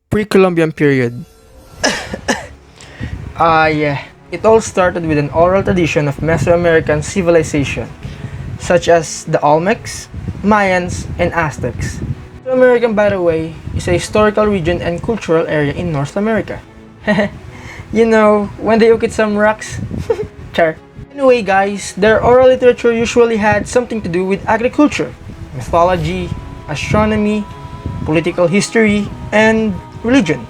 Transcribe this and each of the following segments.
Pre-Columbian period. Yeah. It all started with an oral tradition of Mesoamerican civilization, such as the Olmecs, Mayans, and Aztecs. Mesoamerican, by the way, is a historical region and cultural area in North America. You know, when they look at some rocks. Char. Anyway guys, their oral literature usually had something to do with agriculture, mythology, astronomy, political history, and religion.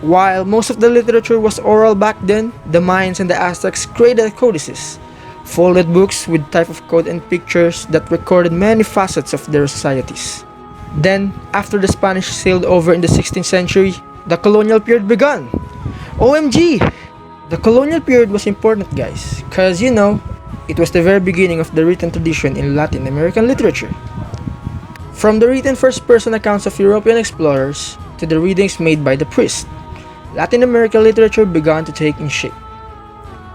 While most of the literature was oral back then, the Mayans and the Aztecs created codices, folded books with type of code and pictures that recorded many facets of their societies. Then, after the Spanish sailed over in the 16th century, the colonial period began. OMG! The colonial period was important, guys, cause you know, it was the very beginning of the written tradition in Latin American literature. From the written first-person accounts of European explorers to the readings made by the priests, Latin American literature began to take in shape.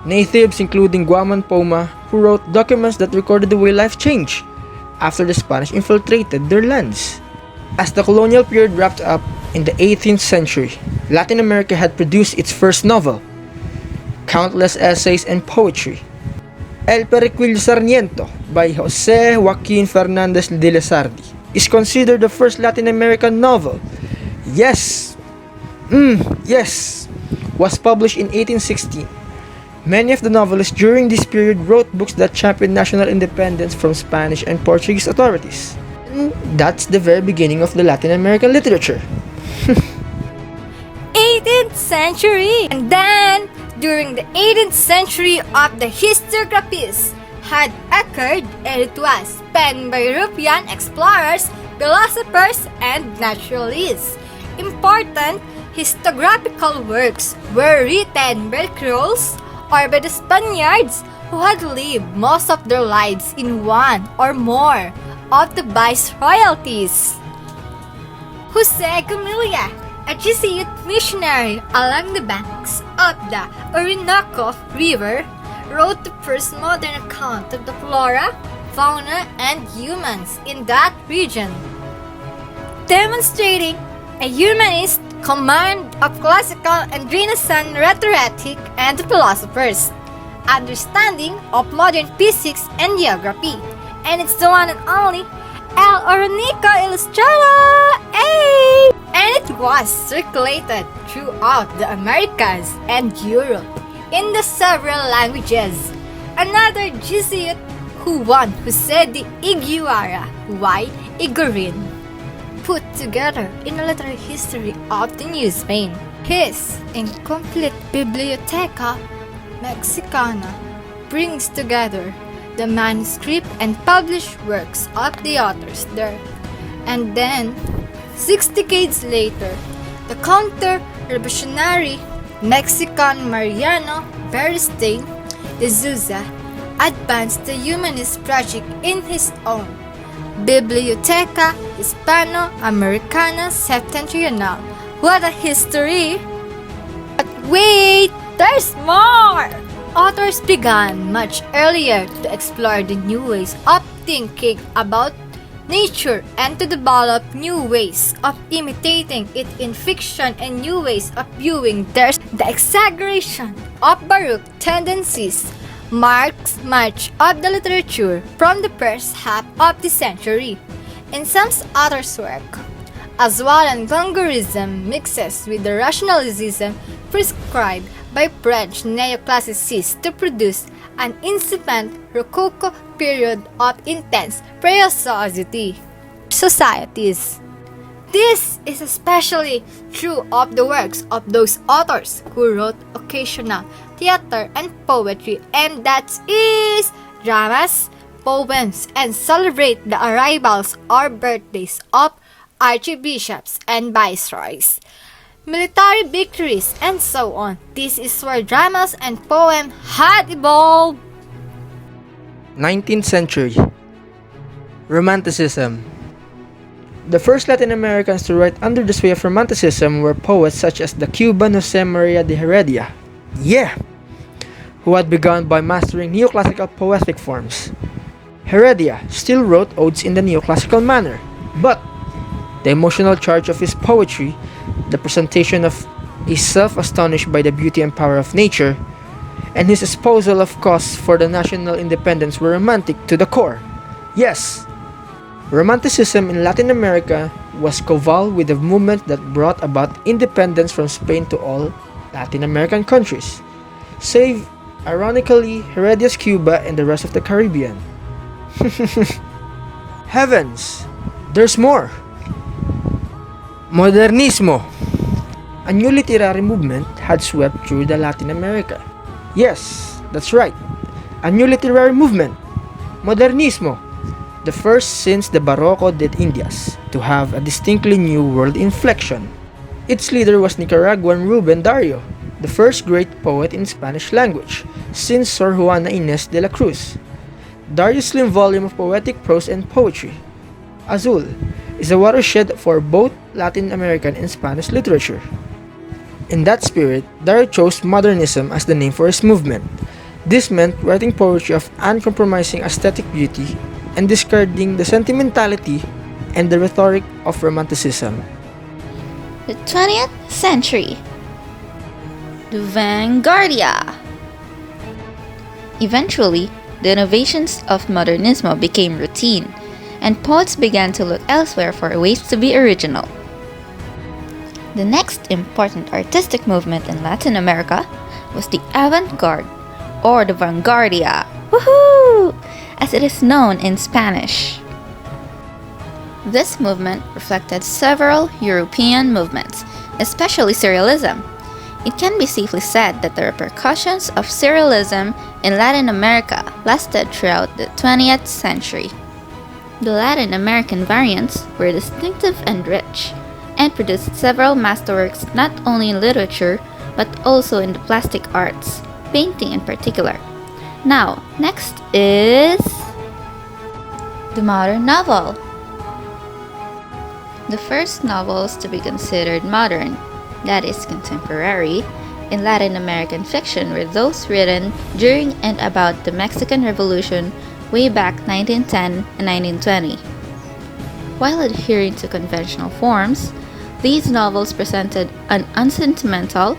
Natives including Guaman Poma, who wrote documents that recorded the way life changed after the Spanish infiltrated their lands. As the colonial period wrapped up in the 18th century, Latin America had produced its first novel, countless essays and poetry. El Periquillo Sarmiento by Jose Joaquin Fernandez de Lizardi is considered the first Latin American novel. Yes, was published in 1816. Many of the novelists during this period wrote books that championed national independence from Spanish and Portuguese authorities. And that's the very beginning of the Latin American literature. 18th century! And then, during the 18th century of the historiographies had occurred, and it was penned by European explorers, philosophers, and naturalists. Important historiographical works were written by Creoles or by the Spaniards who had lived most of their lives in one or more of the viceroyalties. Jose Camilla, a Jesuit missionary along the banks of the Orinoco River, wrote the first modern account of the flora, fauna, and humans in that region, demonstrating a humanist command of classical and Renaissance rhetoric and philosophers, understanding of modern physics and geography, and it's the one and only El Orinoco Ilustrado! Hey! And it was circulated throughout the Americas and Europe in the several languages. Another Jesuit who won Jose de Iguara y Iguarin put together in a literary history of the New Spain. His incomplete Biblioteca Mexicana brings together the manuscript and published works of the authors there. And then, 6 decades later, the counter-revolutionary Mexican Mariano Beristain de Souza advanced the humanist project in his own Biblioteca Hispano-Americana Septentrional. What a history! But wait, there's more! Authors began much earlier to explore the new ways of thinking about nature and to develop new ways of imitating it in fiction and new ways of viewing theirs. The exaggeration of Baroque tendencies marks much of the literature from the first half of the century. In some authors' work, as well as Gongorism mixes with the rationalism prescribed by French neoclassicists to produce an incipient Rococo period of intense preciosity societies. This is especially true of the works of those authors who wrote occasional theater and poetry, and that is dramas, poems, and celebrate the arrivals or birthdays of archbishops and viceroys, military victories, and so on. This is where dramas and poems had evolved. 19th century. Romanticism. The first Latin Americans to write under the sway of Romanticism were poets such as the Cuban Jose Maria de Heredia, who had begun by mastering neoclassical poetic forms. Heredia still wrote odes in the neoclassical manner, but the emotional charge of his poetry the presentation of a self astonished by the beauty and power of nature, and his espousal of cause for the national independence were romantic to the core. Yes, Romanticism in Latin America was coeval with the movement that brought about independence from Spain to all Latin American countries, save, ironically, Heredias Cuba and the rest of the Caribbean. Heavens! There's more! Modernismo! A new literary movement had swept through the Latin America. Yes, that's right. A new literary movement. Modernismo. The first since the Barroco de Indias to have a distinctly new world inflection. Its leader was Nicaraguan Ruben Dario, the first great poet in Spanish language since Sor Juana Inés de la Cruz. Dario's slim volume of poetic prose and poetry, Azul, is a watershed for both Latin American and Spanish literature. In that spirit, Dario chose modernism as the name for his movement. This meant writing poetry of uncompromising aesthetic beauty and discarding the sentimentality and the rhetoric of Romanticism. The 20th century. The Vanguardia. Eventually, the innovations of modernismo became routine, and poets began to look elsewhere for ways to be original. The next important artistic movement in Latin America was the avant-garde, or the Vanguardia, woohoo, as it is known in Spanish. This movement reflected several European movements, especially Surrealism. It can be safely said that the repercussions of Surrealism in Latin America lasted throughout the 20th century. The Latin American variants were distinctive and rich, and produced several masterworks not only in literature but also in the plastic arts, painting in particular. Now, next is the modern novel. The first novels to be considered modern, that is contemporary, in Latin American fiction were those written during and about the Mexican Revolution way back 1910 and 1920. While adhering to conventional forms, these novels presented an unsentimental,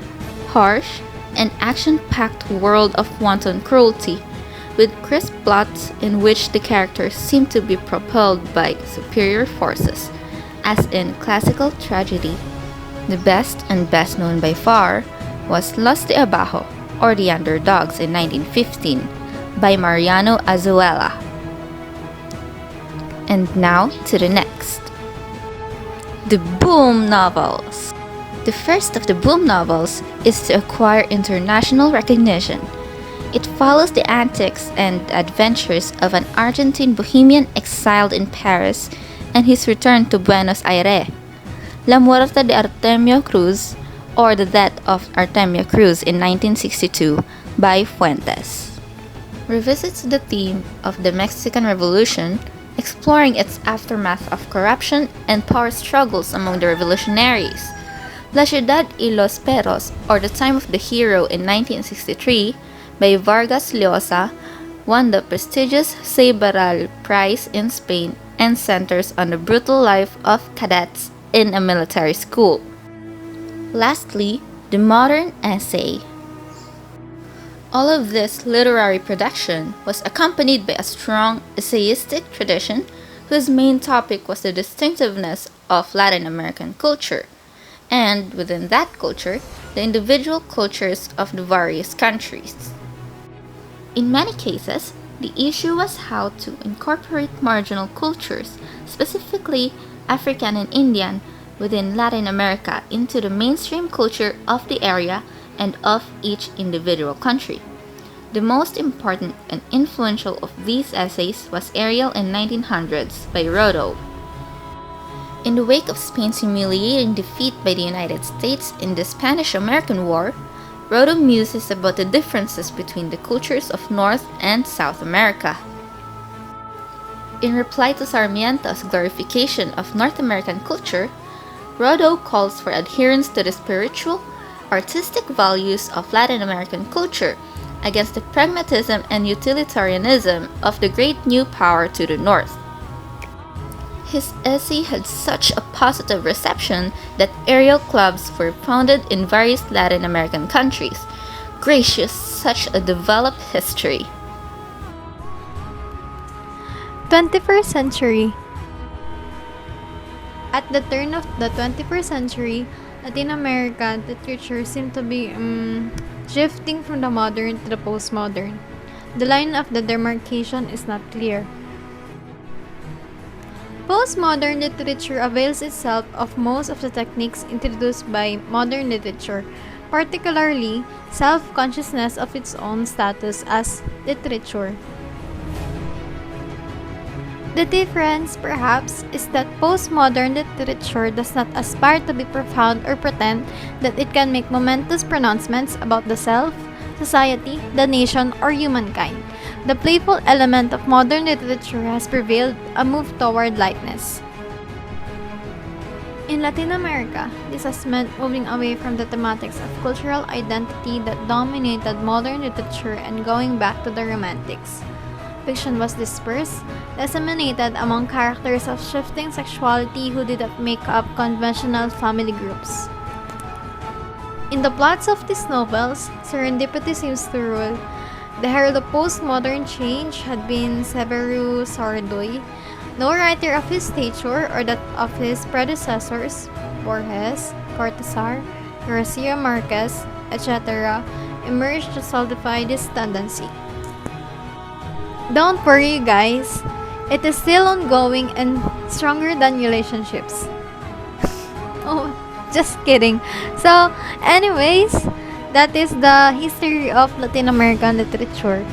harsh, and action-packed world of wanton cruelty, with crisp plots in which the characters seemed to be propelled by superior forces, as in classical tragedy. The best and best known by far was Los de Abajo, or The Underdogs in 1915, by Mariano Azuela. And now to the next. The boom novels. The first of the boom novels is to acquire international recognition. It follows the antics and adventures of an Argentine bohemian exiled in Paris and his return to Buenos Aires. La Muerte de Artemio Cruz, or The Death of Artemio Cruz in 1962, by Fuentes. Revisits the theme of the Mexican Revolution, exploring its aftermath of corruption and power struggles among the revolutionaries. La Ciudad y los Perros, or The Time of the Hero in 1963, by Vargas Llosa, won the prestigious Ceibal Prize in Spain and centers on the brutal life of cadets in a military school. Lastly, the modern essay. All of this literary production was accompanied by a strong essayistic tradition whose main topic was the distinctiveness of Latin American culture, and within that culture, the individual cultures of the various countries. In many cases, the issue was how to incorporate marginal cultures, specifically African and Indian, within Latin America into the mainstream culture of the area and of each individual country. The most important and influential of these essays was Ariel in 1900s by Rodo. In the wake of Spain's humiliating defeat by the United States in the Spanish-American War, Rodo muses about the differences between the cultures of North and South America. In reply to Sarmiento's glorification of North American culture, Rodo calls for adherence to the spiritual, artistic values of Latin American culture against the pragmatism and utilitarianism of the great new power to the north. His essay had such a positive reception that aerial clubs were founded in various Latin American countries. Gracious, such a developed history. 21st century. At the turn of the 21st century, Latin American literature seemed to be shifting from the modern to the postmodern. The line of the demarcation is not clear. Postmodern literature avails itself of most of the techniques introduced by modern literature, particularly self-consciousness of its own status as literature. The difference, perhaps, is that postmodern literature does not aspire to be profound or pretend that it can make momentous pronouncements about the self, society, the nation, or humankind. The playful element of modern literature has prevailed, a move toward lightness. In Latin America, this has meant moving away from the thematics of cultural identity that dominated modern literature and going back to the Romantics. Fiction was dispersed, disseminated among characters of shifting sexuality who did not make up conventional family groups. In the plots of these novels, serendipity seems to rule. The herald of postmodern change had been Severo Sardoy, no writer of his stature or that of his predecessors, Borges, Cortázar, Garcia Marquez, etc., emerged to solidify this tendency. Don't worry, guys. It is still ongoing and stronger than relationships. Oh, just kidding. So, anyways, that is the history of Latin American literature.